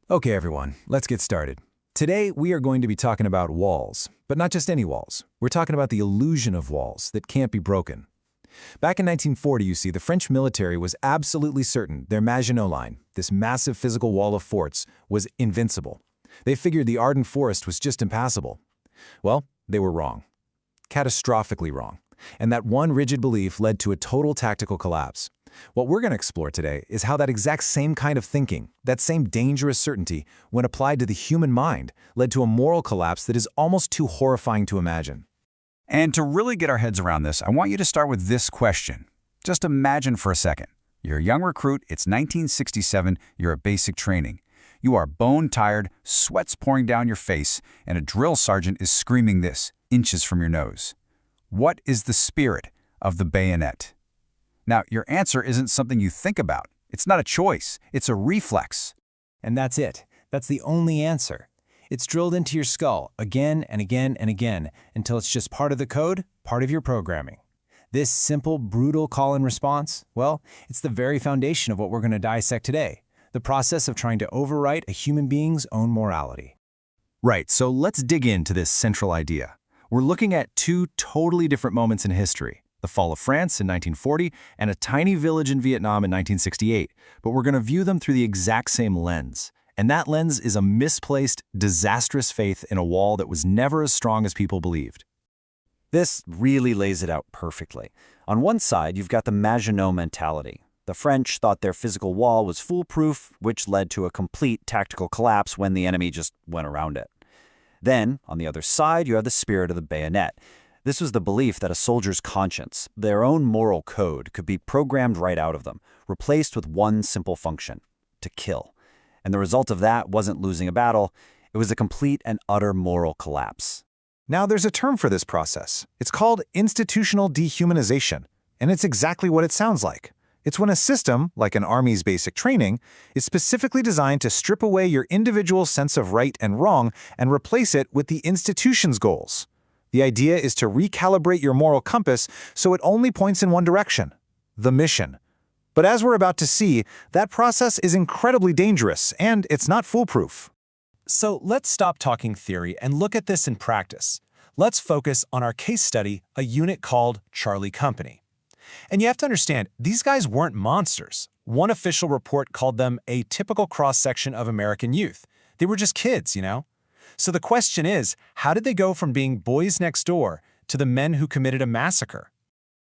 Okay, everyone, let's get started. Today, we are going to be talking about walls, but not just any walls. We're talking about the illusion of walls that can't be broken. Back in 1940, you see, the French military was absolutely certain their Maginot Line, this massive physical wall of forts, was invincible. They figured the Ardennes forest was just impassable. Well, they were wrong. Catastrophically wrong. And that one rigid belief led to a total tactical collapse. What we're going to explore today is how that exact same kind of thinking, that same dangerous certainty, when applied to the human mind, led to a moral collapse that is almost too horrifying to imagine. And to really get our heads around this, I want you to start with this question. Just imagine for a second. You're a young recruit, it's 1967, you're at basic training. You are bone-tired, sweat's pouring down your face, and a drill sergeant is screaming this, inches from your nose. What is the spirit of the bayonet? Now, your answer isn't something you think about. It's not a choice. It's a reflex. And that's it. That's the only answer. It's drilled into your skull again and again and again until it's just part of the code, part of your programming. This simple, brutal call and response, well, it's the very foundation of what we're going to dissect today, the process of trying to overwrite a human being's own morality. Right, so let's dig into this central idea. We're looking at two totally different moments in history. The fall of France in 1940, and a tiny village in Vietnam in 1968, but we're going to view them through the exact same lens. And that lens is a misplaced, disastrous faith in a wall that was never as strong as people believed. This really lays it out perfectly. On one side, you've got the Maginot mentality. The French thought their physical wall was foolproof, which led to a complete tactical collapse when the enemy just went around it. Then, on the other side, you have the spirit of the bayonet. This was the belief that a soldier's conscience, their own moral code, could be programmed right out of them, replaced with one simple function: to kill. And the result of that wasn't losing a battle, it was a complete and utter moral collapse. Now, there's a term for this process. It's called institutional dehumanization, and it's exactly what it sounds like. It's when a system, like an army's basic training, is specifically designed to strip away your individual sense of right and wrong and replace it with the institution's goals. The idea is to recalibrate your moral compass so it only points in one direction: the mission. But as we're about to see, that process is incredibly dangerous, and it's not foolproof. So let's stop talking theory and look at this in practice. Let's focus on our case study, a unit called Charlie Company. And you have to understand, these guys weren't monsters. One official report called them a typical cross-section of American youth. They were just kids, you know? So the question is, how did they go from being boys next door to the men who committed a massacre?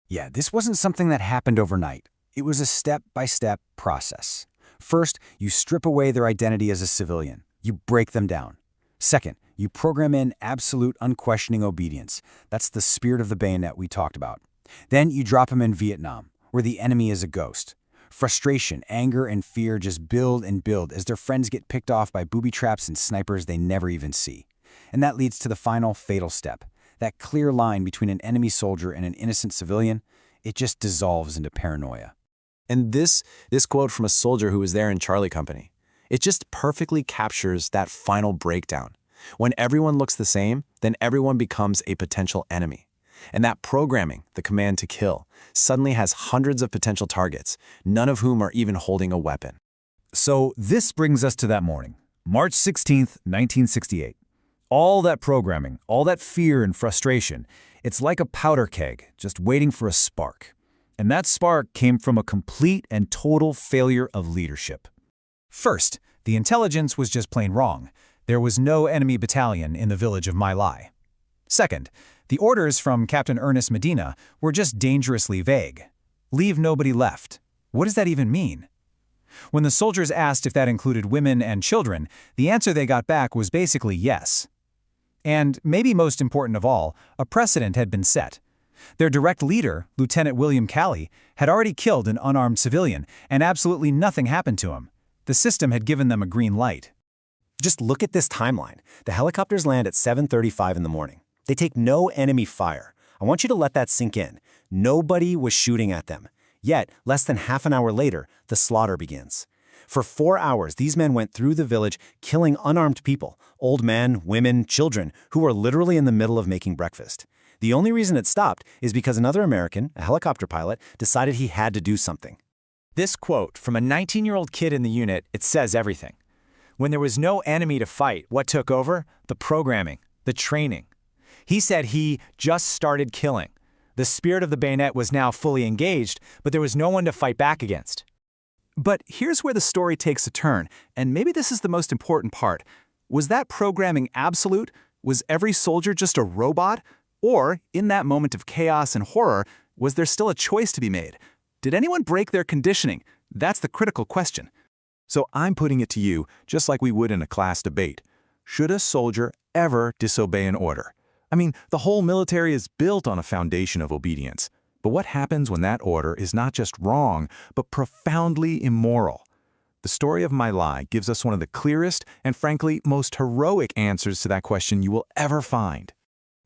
Yeah, this wasn't something that happened overnight. It was a step-by-step process. First, you strip away their identity as a civilian. You break them down. Second, you program in absolute unquestioning obedience. That's the spirit of the bayonet we talked about. Then you drop them in Vietnam, where the enemy is a ghost. Frustration, anger, and fear just build and build as their friends get picked off by booby traps and snipers they never even see. And that leads to the final fatal step. That clear line between an enemy soldier and an innocent civilian, it just dissolves into paranoia. And this quote from a soldier who was there in Charlie Company, it just perfectly captures that final breakdown. When everyone looks the same, then everyone becomes a potential enemy. And that programming, the command to kill, suddenly has hundreds of potential targets, none of whom are even holding a weapon. So this brings us to that morning, March 16th, 1968. All that programming, all that fear and frustration, it's like a powder keg just waiting for a spark. And that spark came from a complete and total failure of leadership. First, the intelligence was just plain wrong. There was no enemy battalion in the village of My Lai. Second, the orders from Captain Ernest Medina were just dangerously vague. Leave nobody left. What does that even mean? When the soldiers asked if that included women and children, the answer they got back was basically yes. And maybe most important of all, a precedent had been set. Their direct leader, Lieutenant William Calley, had already killed an unarmed civilian, and absolutely nothing happened to him. The system had given them a green light. Just look at this timeline. The helicopters land at 7:35 in the morning. They take no enemy fire. I want you to let that sink in. Nobody was shooting at them. Yet, less than half an hour later, the slaughter begins. For 4 hours, these men went through the village, killing unarmed people, old men, women, children, who were literally in the middle of making breakfast. The only reason it stopped is because another American, a helicopter pilot, decided he had to do something. This quote from a 19-year-old kid in the unit, it says everything. When there was no enemy to fight, what took over? The programming, the training. He said he just started killing. The spirit of the bayonet was now fully engaged, but there was no one to fight back against. But here's where the story takes a turn, and maybe this is the most important part. Was that programming absolute? Was every soldier just a robot? Or, in that moment of chaos and horror, was there still a choice to be made? Did anyone break their conditioning? That's the critical question. So I'm putting it to you, just like we would in a class debate. Should a soldier ever disobey an order? I mean, the whole military is built on a foundation of obedience. But what happens when that order is not just wrong, but profoundly immoral? The story of My Lai gives us one of the clearest and, frankly, most heroic answers to that question you will ever find.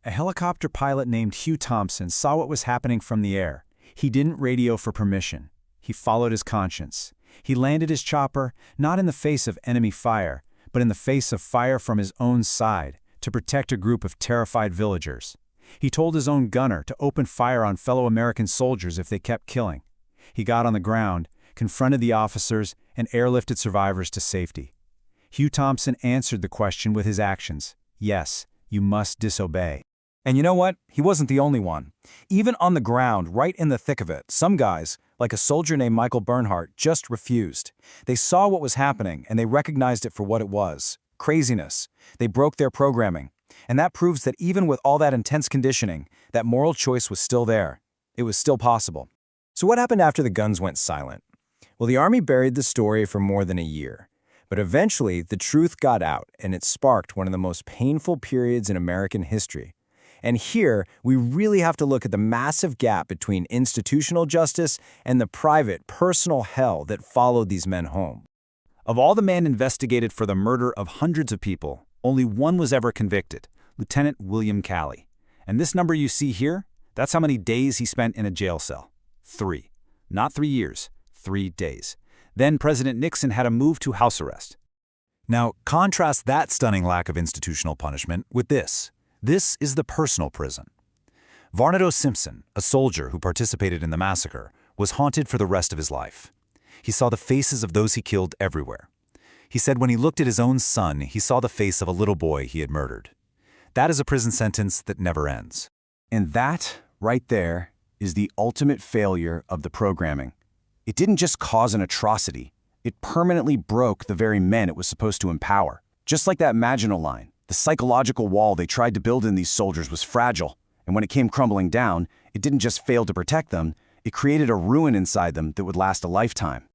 A helicopter pilot named Hugh Thompson saw what was happening from the air. He didn't radio for permission. He followed his conscience. He landed his chopper, not in the face of enemy fire, but in the face of fire from his own side, to protect a group of terrified villagers. He told his own gunner to open fire on fellow American soldiers if they kept killing. He got on the ground, confronted the officers, and airlifted survivors to safety. Hugh Thompson answered the question with his actions. Yes, you must disobey. And you know what? He wasn't the only one. Even on the ground, right in the thick of it, some guys, like a soldier named Michael Bernhardt, just refused. They saw what was happening, and they recognized it for what it was. Craziness. They broke their programming. And that proves that even with all that intense conditioning, that moral choice was still there. It was still possible. So what happened after the guns went silent? Well, the Army buried the story for more than a year. But eventually, the truth got out, and it sparked one of the most painful periods in American history. And here, we really have to look at the massive gap between institutional justice and the private, personal hell that followed these men home. Of all the men investigated for the murder of hundreds of people, only one was ever convicted, Lieutenant William Calley. And this number you see here, that's how many days he spent in a jail cell. 3. Not 3 years, 3 days. Then President Nixon had him moved to house arrest. Now, contrast that stunning lack of institutional punishment with this. This is the personal prison. Varnado Simpson, a soldier who participated in the massacre, was haunted for the rest of his life. He saw the faces of those he killed everywhere. He said when he looked at his own son, he saw the face of a little boy he had murdered. That is a prison sentence that never ends. And that, right there, is the ultimate failure of the programming. It didn't just cause an atrocity. It permanently broke the very men it was supposed to empower. Just like that Maginot line, the psychological wall they tried to build in these soldiers was fragile. And when it came crumbling down, it didn't just fail to protect them, it created a ruin inside them that would last a lifetime.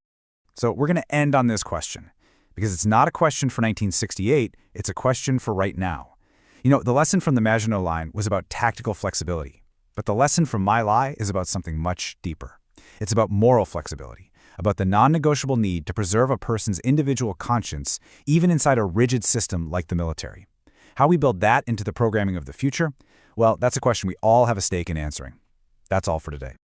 So we're going to end on this question, because it's not a question for 1968, it's a question for right now. You know, the lesson from the Maginot Line was about tactical flexibility, but the lesson from My Lai is about something much deeper. It's about moral flexibility, about the non-negotiable need to preserve a person's individual conscience, even inside a rigid system like the military. How we build that into the programming of the future? Well, that's a question we all have a stake in answering. That's all for today.